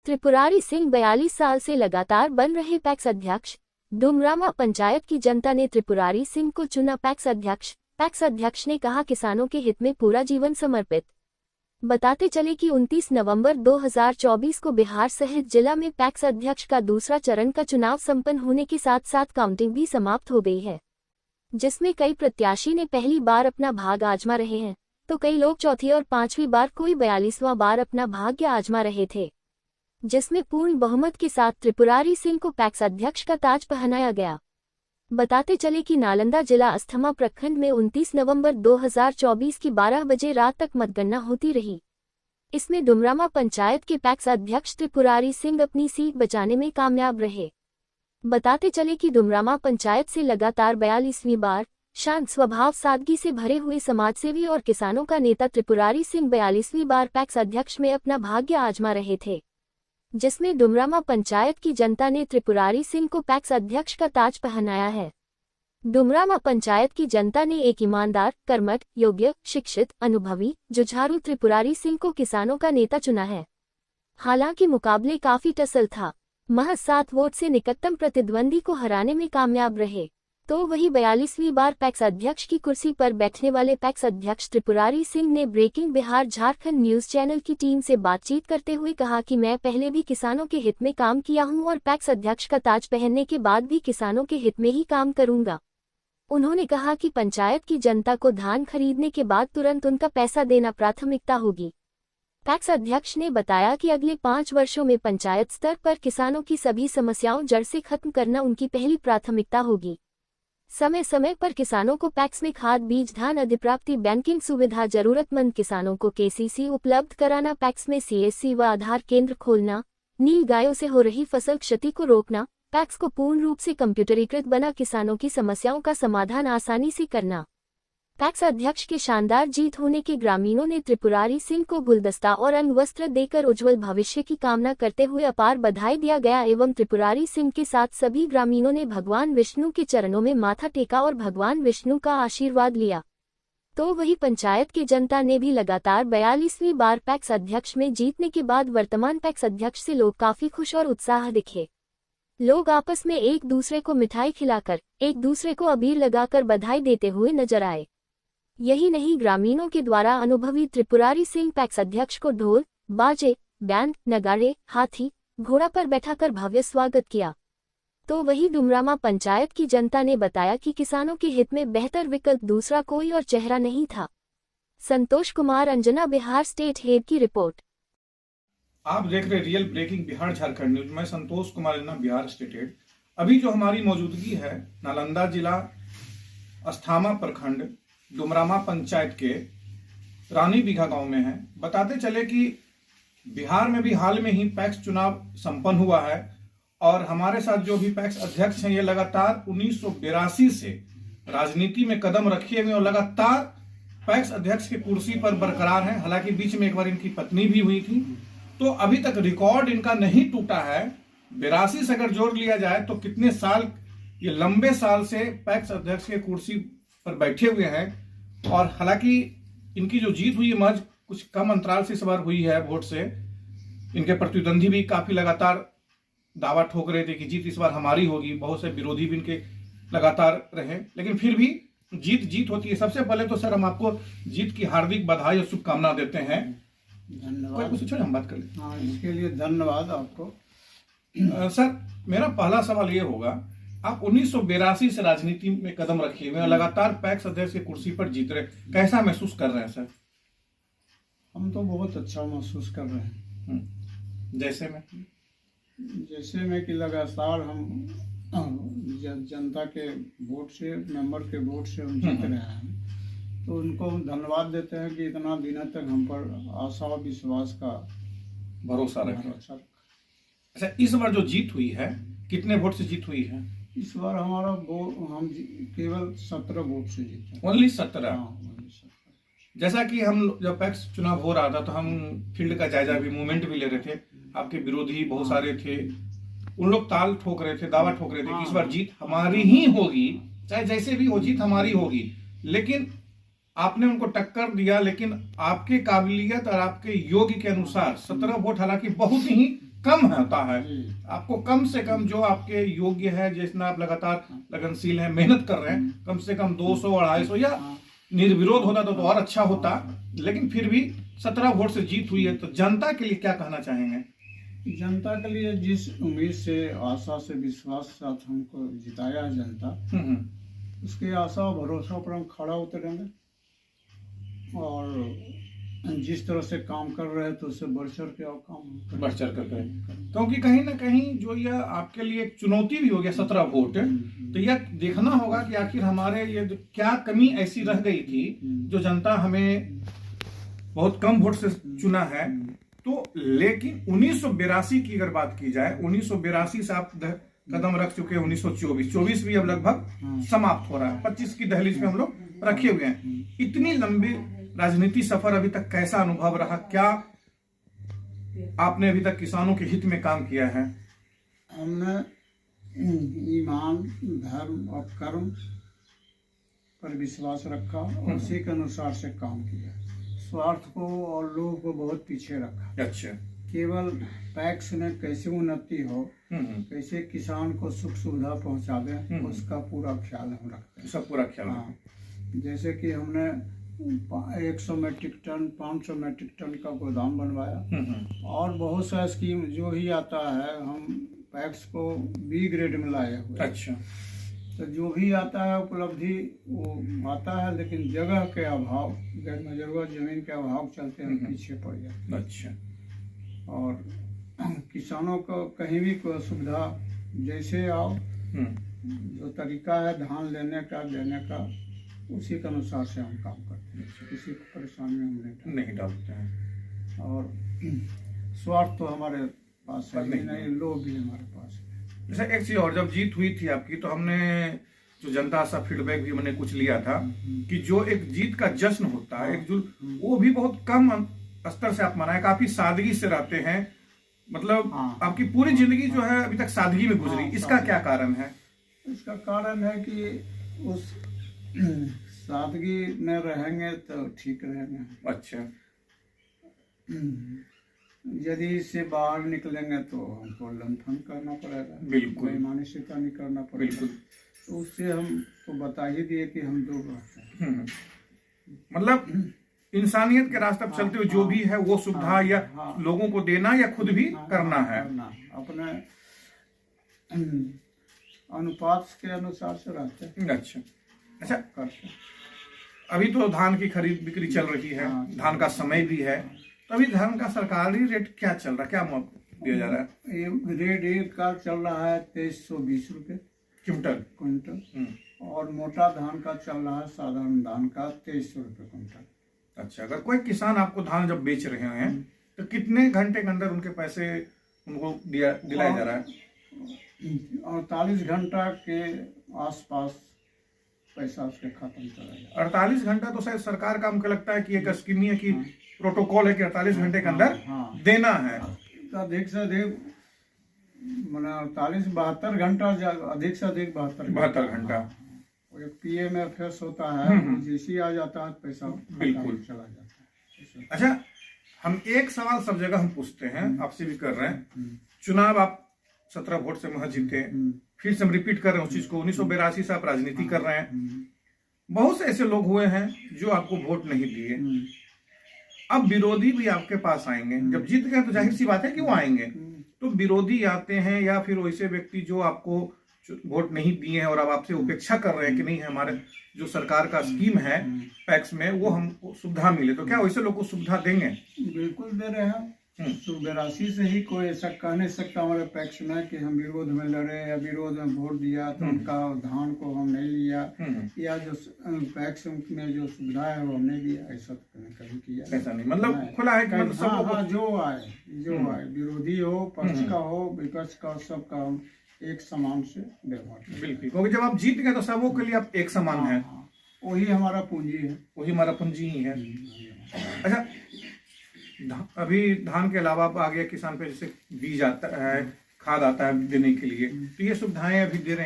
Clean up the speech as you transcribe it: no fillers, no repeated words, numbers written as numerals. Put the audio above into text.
त्रिपुरारी सिंह 42 साल से लगातार बन रहे पैक्स अध्यक्ष। डुमरामा पंचायत की जनता ने त्रिपुरारी सिंह को चुना पैक्स अध्यक्ष। पैक्स अध्यक्ष ने कहा किसानों के हित में पूरा जीवन समर्पित। बताते चले कि 29 नवंबर 2024 को बिहार सहित जिला में पैक्स अध्यक्ष का दूसरा चरण का चुनाव संपन्न होने के साथ साथ काउंटिंग भी समाप्त हो गई है, जिसमें कई प्रत्याशी ने पहली बार अपना भाग आजमा रहे हैं, तो कई लोग चौथी और पांचवी बार, कोई 42वां बार अपना भाग्य आजमा रहे थे, जिसमें पूर्ण बहुमत के साथ त्रिपुरारी सिंह को पैक्स अध्यक्ष का ताज पहनाया गया। बताते चले कि नालंदा जिला अस्थमा प्रखंड में 29 नवंबर 2024 की 12 बजे रात तक मतगणना होती रही। इसमें डुमरामा पंचायत के पैक्स अध्यक्ष त्रिपुरारी सिंह अपनी सीट बचाने में कामयाब रहे। बताते चले कि डुमरामा पंचायत से लगातार 42वीं बार शांत स्वभाव, सादगी से भरे हुए समाजसेवी और किसानों का नेता त्रिपुरारी सिंह 42वीं बार पैक्स अध्यक्ष में अपना भाग्य आजमा रहे थे, जिसमें डुमरामा पंचायत की जनता ने त्रिपुरारी सिंह को पैक्स अध्यक्ष का ताज पहनाया है। डुमरामा पंचायत की जनता ने एक ईमानदार, कर्मठ, योग्य, शिक्षित, अनुभवी, जुझारू त्रिपुरारी सिंह को किसानों का नेता चुना है। हालांकि मुकाबले काफी टसल था। महज 7 वोट से निकटतम प्रतिद्वंदी को हराने में कामयाब रहे। तो वही 42वीं बार पैक्स अध्यक्ष की कुर्सी पर बैठने वाले पैक्स अध्यक्ष त्रिपुरारी सिंह ने breaking Bihar Jharkhand news channel की टीम से बातचीत करते हुए कहा कि मैं पहले भी किसानों के हित में काम किया हूं और पैक्स अध्यक्ष का ताज पहनने के बाद भी किसानों के हित में ही काम करूंगा। उन्होंने कहा कि पंचायत की जनता को धान खरीदने के बाद तुरंत उनका पैसा देना प्राथमिकता होगी। पैक्स अध्यक्ष ने बताया कि अगले 5 वर्षों में पंचायत स्तर पर किसानों की सभी समस्याओं जड़ से खत्म करना उनकी पहली प्राथमिकता होगी। समय समय पर किसानों को पैक्स में खाद, बीज, धान अधिप्राप्ति, बैंकिंग सुविधा, जरूरतमंद किसानों को केसीसी उपलब्ध कराना, पैक्स में सीएससी व आधार केंद्र खोलना, नील गायों से हो रही फसल क्षति को रोकना, पैक्स को पूर्ण रूप से कंप्यूटरीकृत बना किसानों की समस्याओं का समाधान आसानी से करना। पैक्स अध्यक्ष के शानदार जीत होने के ग्रामीणों ने त्रिपुरारी सिंह को गुलदस्ता और अंगवस्त्र देकर उज्जवल भविष्य की कामना करते हुए अपार बधाई दिया गया एवं त्रिपुरारी सिंह के साथ सभी ग्रामीणों ने भगवान विष्णु के चरणों में माथा टेका और भगवान विष्णु का आशीर्वाद लिया। तो वही पंचायत की जनता ने भी लगातार 42वीं बार पैक्स अध्यक्ष में जीतने के बाद वर्तमान पैक्स अध्यक्ष से लोग काफी खुश और उत्साह दिखे। लोग आपस में एक दूसरे को मिठाई खिलाकर, एक दूसरे को अबीर लगाकर बधाई देते हुए नजर आए। यही नहीं, ग्रामीणों के द्वारा अनुभवी त्रिपुरारी सिंह पैक्स अध्यक्ष को ढोल, बाजे, बैंड, नगाड़े, हाथी, घोड़ा पर बैठाकर भव्य स्वागत किया। तो वही डुमरामा पंचायत की जनता ने बताया कि किसानों के हित में बेहतर विकल्प दूसरा कोई और चेहरा नहीं था। संतोष कुमार, अंजना, बिहार स्टेट हेड की रिपोर्ट। आप देख रहे real breaking Bihar Jharkhand news. मैं संतोष कुमार, अंजना, बिहार स्टेट हेड। अभी जो हमारी मौजूदगी है नालंदा जिला अस्थामा प्रखंड डुमरामा पंचायत के रानी बीघा गांव में है। बताते चले कि बिहार में भी हाल में ही पैक्स चुनाव संपन्न हुआ है और हमारे साथ जो भी पैक्स अध्यक्ष हैं ये लगातार 1982 से राजनीति में कदम रखे हुए और लगातार पैक्स अध्यक्ष की कुर्सी पर बरकरार हैं। हालांकि बीच में एक बार इनकी पत्नी भी हुई थी, तो अभी तक रिकॉर्ड इनका नहीं टूटा है। 82 से अगर जोड़ लिया जाए तो कितने साल, ये लंबे साल से पैक्स अध्यक्ष के कुर्सी पर बैठे हुए हैं। और हालांकि इनकी जो जीत हुई है महज कुछ कम अंतराल से इस बार हुई है वोट से। इनके प्रतिद्वंदी भी काफी लगातार दावा ठोक रहे थे कि जीत इस बार हमारी होगी। बहुत से विरोधी भी इनके लगातार रहे, लेकिन फिर भी जीत होती है। सबसे पहले तो सर हम आपको जीत की हार्दिक बधाई और शुभकामना देते हैं। धन्यवाद। कुछ हम बात कर लें। हाँ, इसके लिए धन्यवाद आपको। सर, मेरा पहला सवाल ये होगा, आप 1982 से राजनीति में कदम रखे हुए हैं, लगातार पैक्स अध्यक्ष की कुर्सी पर जीत रहे, कैसा महसूस कर रहे हैं सर? हम तो बहुत अच्छा महसूस कर रहे हैं। जैसे में कि लगातार हम जनता के वोट से, मेंबर के वोट से हम जीत रहे हैं, तो उनको धन्यवाद देते हैं कि इतना दिनों तक हम पर आशा विश्वास का भरोसा रखें। अच्छा, इस बार जो जीत हुई है कितने वोट से जीत हुई है? इस बार हमारा हम केवल 17 वोट से जीते। ओनली 17? हाँ, जैसा कि हम जब पैक्स चुनाव हो रहा था तो हम फील्ड का जायजा भी, मूवमेंट भी ले रहे थे। आपके विरोधी बहुत सारे थे, उन लोग ताल ठोक रहे थे, दावा ठोक रहे थे कि इस बार जीत हमारी ही होगी, चाहे जैसे भी हो जीत हमारी होगी। लेकिन आपने उनको टक्कर दिया, लेकिन आपके काबिलियत और आपके योग्य के अनुसार 17 वोट, हालांकि बहुत ही कम होता है। जी। आपको कम से कम जो आपके योग्य है, जितना आप लगातार लगनशील हैं, मेहनत कर रहे हैं, कम से कम 200 250 या निर्विरोध होता तो और अच्छा होता, लेकिन फिर भी 17 वोट से जीत हुई है। तो जनता के लिए क्या कहना चाहेंगे? जनता के लिए जिस उम्मीद से, आशा से, विश्वास के साथ हमको जिताया है जनता, उसके आशा और भरोसा पर हम खड़ा उतरेंगे और जिस तरह से काम कर रहे हैं तो उससे बढ़ चढ़ के और काम बढ़ चढ़ कर करें, क्योंकि कहीं ना कहीं जो यह आपके लिए एक चुनौती भी हो गया 17 वोट, तो यह देखना होगा कि आखिर हमारे ये क्या कमी ऐसी रह गई थी जो जनता हमें बहुत कम वोट से चुना है। तो लेकिन 1982 की अगर बात की जाए, 1982 से आप कदम रख चुके हैं 1924 भी अब लगभग समाप्त हो रहा है, 25 की दहलीज पे हम लोग रखे हुए हैं। इतनी लंबी राजनीति सफर अभी तक कैसा अनुभव रहा? क्या आपने अभी तक किसानों के हित में काम किया है? हमने ईमान, धर्म और कर्म पर विश्वास रखा और उसी के अनुसार से काम किया। स्वार्थ को और लोभ को बहुत पीछे रखा। अच्छा। केवल पैक्स में कैसे उन्नति हो, कैसे किसान को सुख सुविधा पहुंचा दें, उसका पूरा ख्याल हम रखते हैं। सब पूरा ख्याल। हाँ, जैसे कि हमने 100 मीट्रिक टन, 500 मीट्रिक टन का गोदाम बनवाया और बहुत सा स्कीम जो ही आता है हम पैक्स को बी ग्रेड में लाए हुए। अच्छा। तो जो भी आता है उपलब्धि वो आता है, लेकिन जगह के अभाव, मजरूआ जमीन के अभाव चलते हम पीछे पड़ जाते हैं। अच्छा। और किसानों को कहीं भी कोई सुविधा जैसे आओ, जो तरीका है धान लेने का, देने का, उसी के अनुसार से हम काम करते हैं। किसी परेशानी में हम नहीं डालते हैं। और स्वार्थ तो हमारे पास है नहीं, लोभ भी हमारे पास है। जैसे एक चीज और, जब जीत हुई थी आपकी तो हमने जो जनता सा फीडबैक भी मैंने कुछ लिया था कि जो एक जीत का जश्न होता है, एक वो भी बहुत कम स्तर से आप मनाए, काफी सादगी से रहते हैं। मतलब आपकी पूरी जिंदगी जो है अभी तक सादगी में गुजरी, इसका क्या कारण है? इसका कारण है कि उस सादगी में रहेंगे तो ठीक रहेंगे। अच्छा। यदि इससे बाहर निकलेंगे तो हमको लंथन करना पड़ेगा, बिल्कुल बेईमानी से नहीं करना पड़ेगा। तो उससे हम तो बता ही दिए कि हम दूर रहते हैं। मतलब इंसानियत के रास्ते पर चलते हुए जो भी है वो सुविधा या लोगों को देना या खुद भी करना है, अपने अनुपात के अनुसार से रहते हैं। अच्छा। अच्छा, करते। अभी तो धान की खरीद बिक्री चल रही है, धान का समय भी है, तो अभी धान का सरकारी रेट क्या चल रहा है, क्या दिया जा रहा है? ये रेट एक का चल रहा है 2320 रुपये क्विंटल, और मोटा धान का चल रहा है, साधारण धान का 2300 रुपये क्विंटल। अच्छा। अगर कोई किसान आपको धान जब बेच रहे हैं तो कितने घंटे के अंदर उनके पैसे उनको दिलाया जा रहा है? 48 घंटा के आसपास पैसा उसके खाता में चला जाए। 48 घंटा तो शायद सरकार का हमको लगता है कि एक स्कीम है कि प्रोटोकॉल है कि 48 घंटे के अंदर देना है। अधिक से अधिक 48-72 घंटा, अधिक से अधिक 72 घंटा एक PMFS होता है, जैसे आ जाता है पैसा बिल्कुल चला जाता है। अच्छा, हम एक सवाल सब जगह हम पूछते हैं, आपसे भी कर रहे हैं। चुनाव आप 17 वोट से महज जीते, फिर से हम रिपीट कर रहे हैं उस चीज को। 1982 से आप राजनीति कर रहे हैं, बहुत से ऐसे लोग हुए हैं जो आपको वोट नहीं दिए। अब विरोधी भी आपके पास आएंगे, जब जीत गए तो जाहिर सी बात है कि वो आएंगे। तो विरोधी आते हैं या फिर वैसे व्यक्ति जो आपको वोट नहीं दिए हैं और अब आपसे उपेक्षा कर रहे हैं कि नहीं हमारे जो सरकार का स्कीम है पैक्स में वो हमको सुविधा मिले, तो क्या वैसे लोग को सुविधा देंगे? बिल्कुल दे रहे हैं। 82 से ही कोई ऐसा कह नहीं सकता हमारे पैक्स में कि हम विरोध में लड़े या विरोध में वोट दिया तो उनका धान को हम नहीं लिया, या जो पैक्स में जो सुविधा है वो हमने दिया, ऐसा तो कहीं किया ऐसा नहीं। मतलब खुला है कि हाँ, जो आए विरोधी हो, पक्ष का हो, विपक्ष का, सबका हम एक समान से व्यवहार। बिल्कुल, क्योंकि जब आप जीत गए तो सबों के लिए आप एक समान है। वही हमारा पूंजी है, वही हमारा पूंजी ही है। अच्छा, अभी धान के अलावा आप आगे किसान पे जैसे बीज आता है, खाद आता है देने के लिए, तो ये सुविधाएं अभी दे रहे हैं?